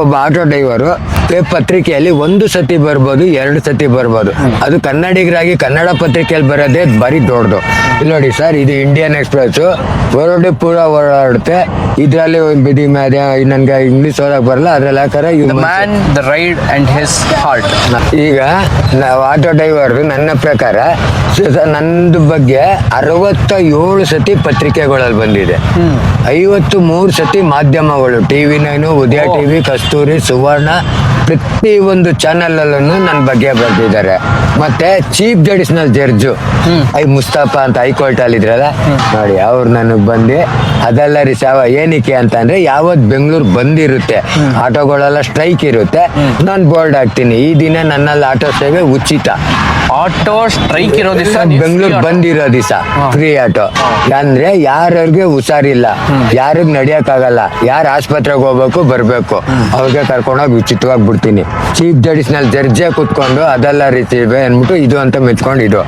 ಒಬ್ಬ auto driver ಪತ್ರಿಕೆಯಲ್ಲಿ ಒಂದು ಸತಿ ಬರ್ಬೋದು, 2 ಸತಿ ಬರ್ಬೋದು. ಅದು ಕನ್ನಡಿಗರಾಗಿ ಕನ್ನಡ ಪತ್ರಿಕೆಯಲ್ಲಿ ಬರೋದೇ ಬರೀ ದೊಡ್ಡದು. ಇಲ್ಲಿ ನೋಡಿ ಸರ್, ಇದು ಇಂಡಿಯನ್ ಎಕ್ಸ್ಪ್ರೆಸ್ ಹೊರಡೆ ಪೂರ ಓಡಾಡುತ್ತೆ. ಇದರಲ್ಲಿ ಬಿದಿ ಮ್ಯಾದೆ ನನ್ಗೆ ಇಂಗ್ಲಿಷ್ ಓದಕ್ ಬರಲ್ಲ, ಅದ್ರಲ್ಲಿ ಹಾಕಾರ man the ride and his heart. ಈಗ ನಾವು ಆಟೋ ಡ್ರೈವರ್ ನನ್ನ ಪ್ರಕಾರ ನಂದು ಬಗ್ಗೆ 67 ಸತಿ ಪತ್ರಿಕೆಗಳಲ್ಲಿ ಬಂದಿದೆ. 53 ಸತಿ ಮಾಧ್ಯಮಗಳು, TV9, ಉದಯ ಟಿವಿ, ಕಸ್ತೂರಿ, ಸುವರ್ಣ, ಪ್ರತಿ ಒಂದು ಚಾನೆಲ್ ಅಲ್ಲೂ ನನ್ನ ಬಗ್ಗೆ ಬರ್ತಿದ್ದಾರೆ. ಮತ್ತೆ ಚೀಫ್ ಜಸ್ಟಿಸ್ ಜಡ್ಜು ಮುಸ್ತಫಾ ಅಂತ ಹೈಕೋರ್ಟ್ ಅಲ್ಲಿ ಇದ್ರಲ್ಲ ನೋಡಿ, ಅವ್ರು ನನಗ್ ಬಂದು ಅದೆಲ್ಲ ಏನಕ್ಕೆ ಅಂತ ಅಂದ್ರೆ, ಯಾವತ್ ಬೆಂಗಳೂರು ಬಂದಿರುತ್ತೆ, ಆಟೋಗಳೆಲ್ಲ ಸ್ಟ್ರೈಕ್ ಇರುತ್ತೆ, ನಾನು ಬೋರ್ಡ್ ಹಾಕ್ತೀನಿ, ಈ ದಿನ ನನ್ನಲ್ಲಿ ಆಟೋ ಸೇವೆ ಉಚಿತ. ಆಟೋ ಸ್ಟ್ರೈಕ್ ಇರೋ ದಿವಸ ಬೆಂಗಳೂರು ಬಂದಿರೋ ದಿವಸ ಫ್ರೀ ಆಟೋ. ಅಂದ್ರೆ ಯಾರಿಗೆ ಹುಷಾರಿಲ್ಲ, ಯಾರಿಗ್ ನಡಿಯಕ್ ಆಗಲ್ಲ, ಯಾರು ಆಸ್ಪತ್ರೆಗೆ ಹೋಗ್ಬೇಕು ಬರ್ಬೇಕು, ಅವ್ರಿಗೆ ಕರ್ಕೊಂಡೋಗಿ ಉಚಿತವಾಗಿ ಬಿಡ್ತೀನಿ. ಚೀಫ್ ಜಸ್ಟಿಸ್ ನಲ್ಲಿ ಜಡ್ಜೆ ಕುತ್ಕೊಂಡು ಅದೆಲ್ಲ ರೀತಿ ಅಂದ್ಬಿಟ್ಟು ಇದು ಅಂತ ಮೆಚ್ಕೊಂಡು ಇದು